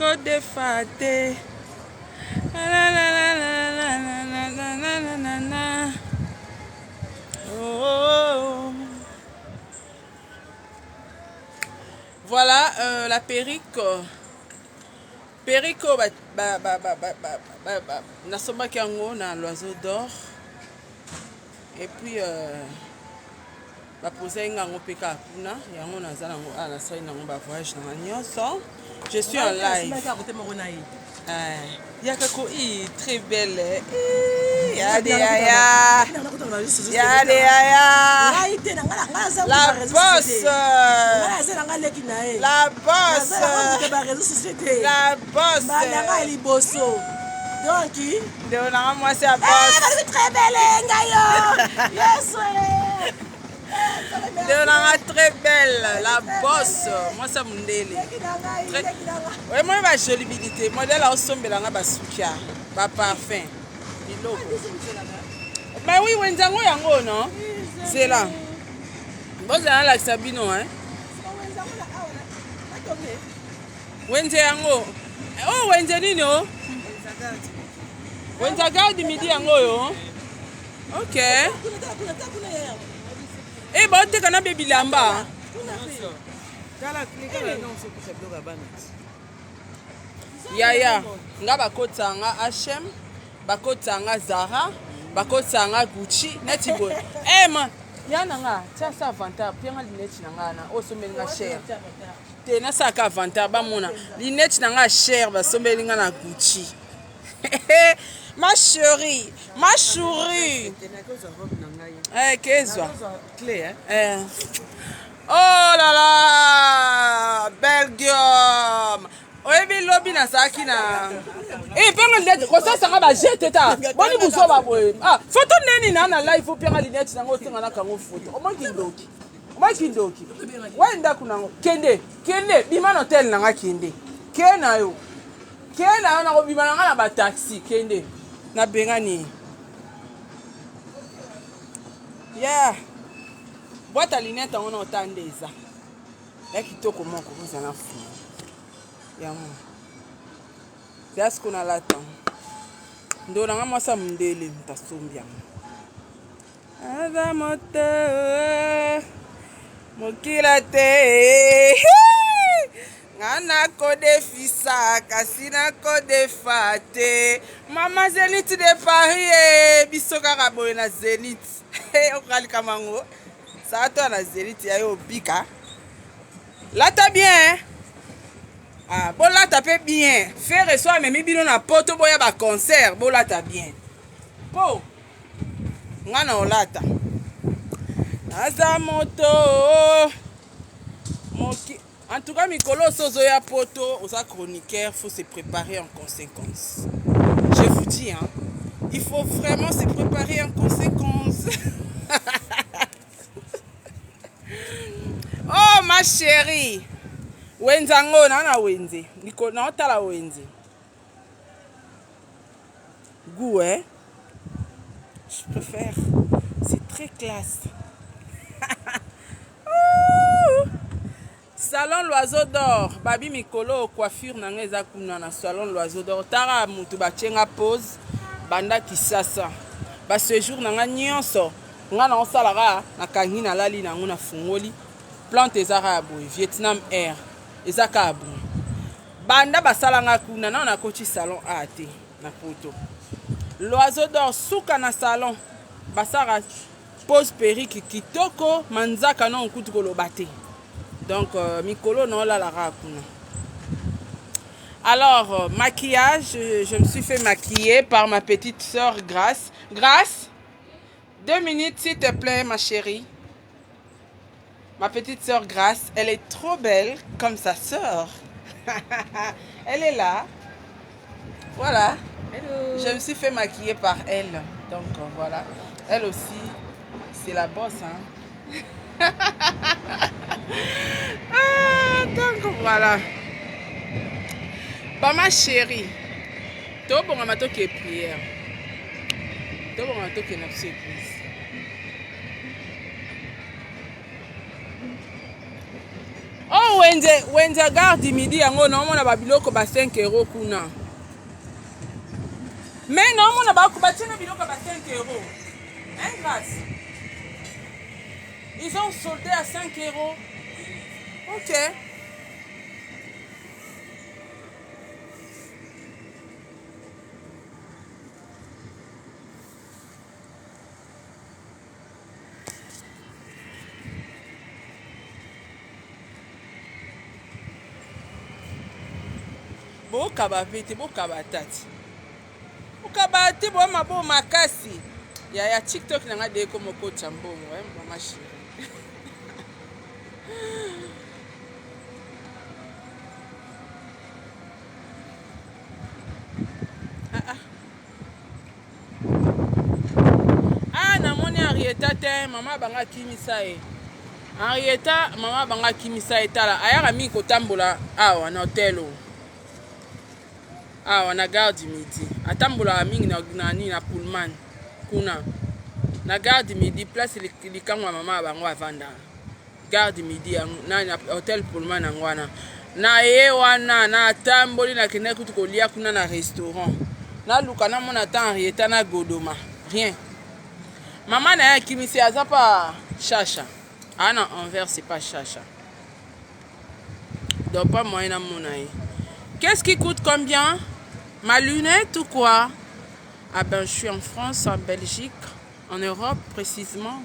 Côte de Fate. Oh. Voilà la Perico. Perico, nasomba kiango na l'oiseau d'or. Et puis poser yango peka kuna yango nazala ngo ala sai nango ba voyage na nyonso. Je suis en live. Yakako très belle. Yade yaya. Yade yaya. La bosse. La bosse. La bosse. Donc, moi c'est la bosse. Très belle, Ngayo. Yes, très belle, la bosse. Moi ça mundele. Ouais, moi ma jolibilité. Modèle au sombe là nga basukia. Ba parfum. Biloko. Bah oui, wenzango yango non? C'est là. Boss là la Sabino hein. Wenze yango. Oh, wenze nini oh? Wenze garde midi yango yo. OK. Eh bon, tu as baby lamba. Yaya, nga bakota nga H&M, bakota nga Zara, bakota nga Gucci, neti boy. Eh man, yana nga, tia sa vanta, pianga lineti na nga na, osomeli nga cher. Te na sa ka vanta ba mona, lineti na nga cher, basomeli nga na Gucci. Ma chérie, ma chérie. Qu'est-ce clé hein? Oh là là, Belgium. Oyebi lobby na saki na. Penga linette, ko ça sanga ba jete ta. Boni buso ba boye. Photo neni na live fo penga linette na ngotinga na kango photo. O mankindoki. O mankindoki. Wenda kuna ngo. Kende bima na hotel na nga kende. Kena yo. Kena yo na ko bima na ba taxi kende. Na bengani. Yeah. Boîte à lunettes on entend déjà. Là qui toko moko vous en a fou. Ya mo. C'est ce qu'on a là temps. Ndo na ngama sa mundele mtasombia. Ada mote. Mokila te. Ngana kode fisa kasina kode fate. Mama Zénith de Paris bisoka kaboye na Zénith. Okali kamango. Ça toi na Zénith ya yo bika. Là t'as bien. Bon là t'as fait bien. Faire reçoit même bino na poto boya ba concert. Bon là t'as bien. Po. Ngana olata. Asa moto. Moki. En tout cas, Mikolo Sozoya Poto, aux chroniqueurs, il faut se préparer en conséquence. Je vous dis, hein, il faut vraiment se préparer en conséquence. Oh, ma chérie. Wenzango, nana wenze. Niko na otala wenze. Goût, hein? Je préfère. C'est très classe. Salon l'oiseau d'or, babi mikolo coiffure nangeza kuna na salon l'oiseau d'or. Tara mutu bachenga pose banda kisasa. Ba séjour nanga nyonso. Nga na osalara na kangi na lali na ngona fungoli. Plante ezara boy Vietnam Air. Ezaka abu. Banda basalanga kuna na koti salon ate na poto. L'oiseau d'or suka na salon. Basara pose perruque kitoko manzaka na nkutu kolobate. Donc, Mikolo non la rakuna. Alors, maquillage, je me suis fait maquiller par ma petite sœur Grace. Grace, 2 minutes s'il te plaît, ma chérie. Ma petite sœur Grace, elle est trop belle comme sa sœur. Elle est là. Voilà. Hello. Je me suis fait maquiller par elle. Donc, voilà. Elle aussi, c'est la bosse, hein. Donc voilà. Bah ma chérie, toi bon amato qui est prière. Toi bon amato qui est notre église. Oh wenze garde midi yango naomona babiloko ba 5 € kuna. Mais naomona bakubatina biloko ba 5 €. Hein, grâce. Ils ont soldé à 5 €. Ok. Bokaba pete bokaba tati. Bokaba te bo mabo makasi. Ya TikTok nanga de ko moko chambongo mama chérie. Namoni Henrietta te mama banga kimisa e. Henrietta mama banga kimisa etala ayaka mi kotambola awa na hotelo. Awa na gare du midi. Atambola mingi na Pullman kuna. Na gare du midi place likangwa mama bango avanda. Gare du midi na hotel Pullman ngwana. Na ye wana na tamboli na kende kutu kolia kuna na restaurant. Na luka na mona ta Henrietta na Godoma. Rien. Maman n'a qui me sait pas chacha. Ah non, envers c'est pas chacha. Donc pas moyen à mon aïe. Qu'est-ce qui coûte combien? Ma lunette ou quoi? Ah ben je suis en France, en Belgique, en Europe précisément.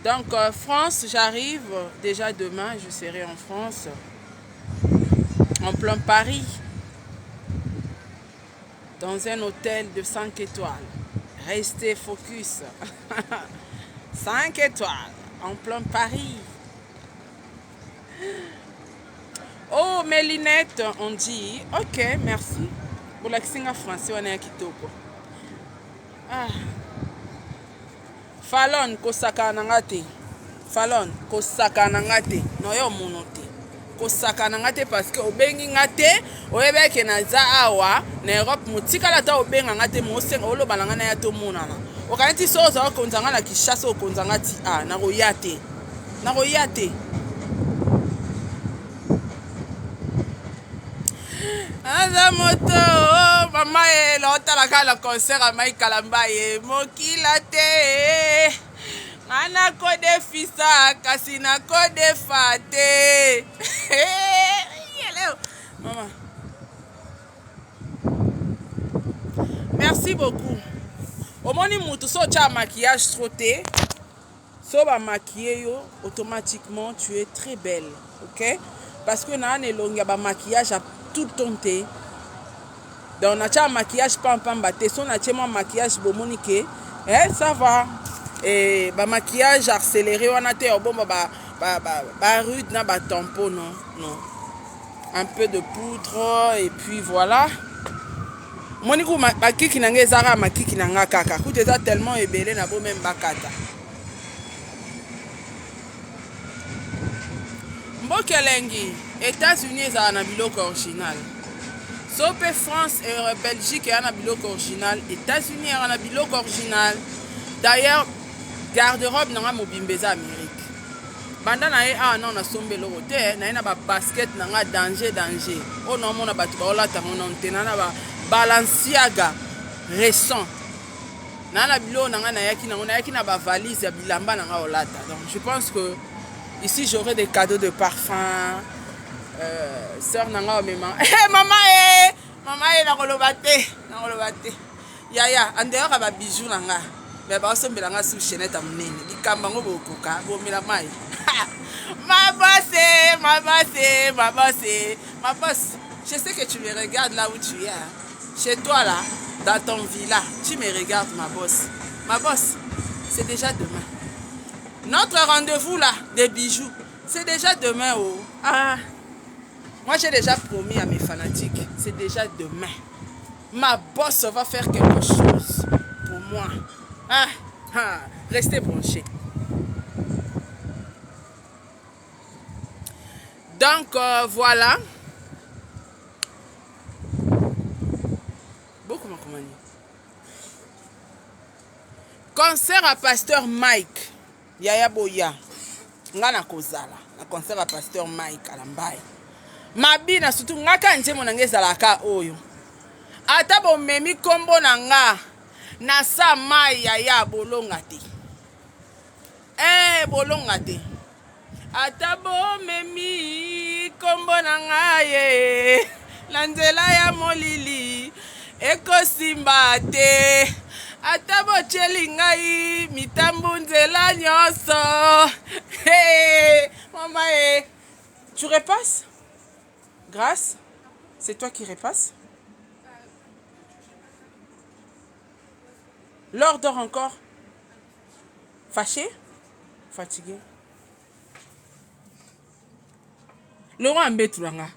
Donc France, j'arrive déjà demain, je serai en France, en plein Paris, dans un hôtel de 5 étoiles. Restez focus. 5 étoiles en plein Paris. Oh, mes lunettes, on dit. Ok, merci. Pour l'accent français, on est à Kitoko. Ah. Fallon, kosaka nangate. Fallon, kosaka nangate. No yo monote. Kosaka nangate parce que obengi ngate, oyebeke na za awa, na Europe mutika la ta obenga ngate mosenga olo balanga na ya to monana. Okanati so za konzanga na Kishasa okonzanga ti na royate. Na royate. Aza moto, mama e lota la kala concert a Mike Kalamba e mokila te. Ana kode fisa kasi na kode fate. Maman. Merci beaucoup. Au moni mutu so cha maquillage trotté. So ba maquiller yo automatiquement tu es très belle, OK? Parce que na ne longa ba maquillage a tout tonté. Donc na cha maquillage pam baté so na tchema maquillage bomonique, ça va. Et ba maquillage accéléré on a té bon ba rude na ba tampon non. Un peu de poudre et puis voilà. Moniku makiki nanga ezara makiki nanga kaka. Ku déjà tellement ebelé na bo même bakata. Mbokelengi, États-Unis ezala na biloko original. Sope France et Belgique ezala na biloko original, États-Unis ezala na biloko original. D'ailleurs, garde-robe nanga mobimbeza Amérique. Banda na ye non na sombelo te, na ba basket nanga danger. O non mona batu ba olata mona ntena na ba Balenciaga récent. Na bilo nanga na yaki na ba valise ya bilamba nanga olata. Donc je pense que ici j'aurai des cadeaux de parfum. Sœur nanga mema. Maman na kolobate. Ya en dehors ba bijoux nanga. Mais ba sombela nga sous chaînette amnene. Likamba ngo bokoka, bo mila mai. Ma boss, je sais que tu me regardes là où tu es. Hein. Chez toi là, dans ton villa, tu me regardes ma boss. Ma boss, c'est déjà demain. Notre rendez-vous là, des bijoux, c'est déjà demain. Oh. Moi j'ai déjà promis à mes fanatiques, c'est déjà demain. Ma boss va faire quelque chose pour moi. Restez branchés. Donc voilà. Beaucoup m'ont commandé. Concert à Pasteur Mike. Yaya Boya. Ngana Kozala. na concert ya pasteur Mai Kalambai. Mabina surtout ngaka njemo na ngezalaka oyo. Ata bomemi kombo na nga na sa mai ya bolonga te. Bolonga te. Ata bomemi kombo na nga ye na nzela ya molili ekosimba te. Ata bocheli ngai mitambu nzela nyonso. Hey, maman, tu repasses? Grâce, c'est toi qui repasses? Laure dort encore? Fâché? Fatigué? Laurent Mbeturanga.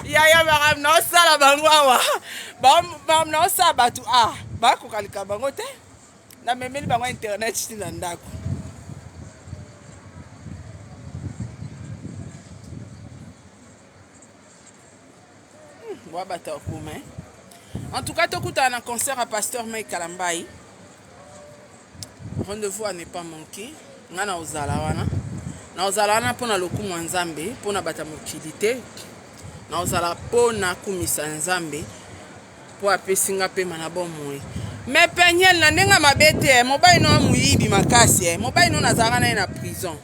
Yaya baram na osala bango awa. Bam na osala batu ba ko kalika bango te. Na memeli bango internet ti na ndako. En tout cas, tu as un concert à Pasteur Mai Kalambai. Rendez-vous à ne pas manquer. Ngana ozalawana. Na ozalawana pona lokumu nzambe, pona bata mokilité. Na ozala pona kumisa nzambe. Po apesinga pe manabo moyi. Mais penyel na ndenga mabete, mobile no muyibi makasi, mobile no nazara na na prison.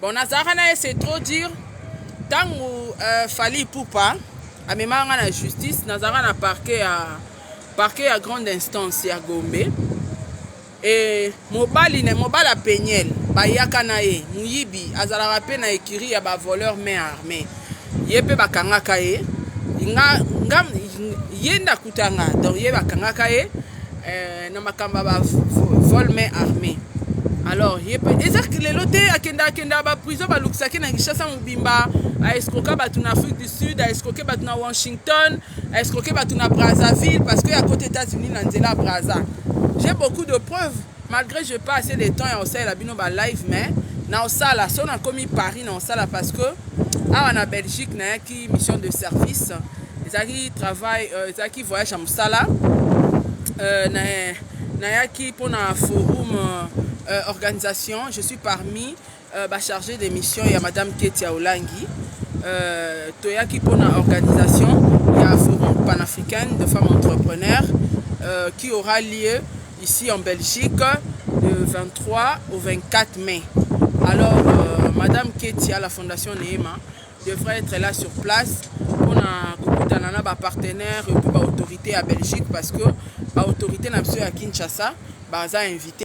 Bon nazara na c'est trop dur. Tango fali poupa amemanga na justice nazara na parquet à grande instance ya Gombe et mobali a penyel bayaka na ye muyibi azala pe na ekiri ya ba voleur main armée yepe bakangaka ye ngam yenda kutanga donc ye bakangaka ye na makamba ba vol main armée. Alors yepe ezaki lelo te akenda ba prison ba luksaki na Kinshasa mobimba a escroquer batu na Afrique du Sud, a escroquer batu na Washington, a escroquer batu na Brazzaville parce que à côté des États-Unis na nzela Brazza. J'ai beaucoup de preuves malgré je pas assez de temps et on sait la bino ba live mais na osala son a commis Paris na osala parce que en Belgique na qui mission de service ezaki travail ezaki voyage à Moussala na yaki pour na forum organisation, je suis parmi chargé de mission, il y a Madame Ketia Olangi, Toyaki pour la organisation, il y a un forum panafricain de femmes entrepreneurs qui aura lieu ici en Belgique le 23 au 24 mai. Alors, Madame Ketia, la fondation Neema, devrait être là sur place pour un partenaire et pour l'autorité à Belgique parce que l'autorité à Kinshasa va invité.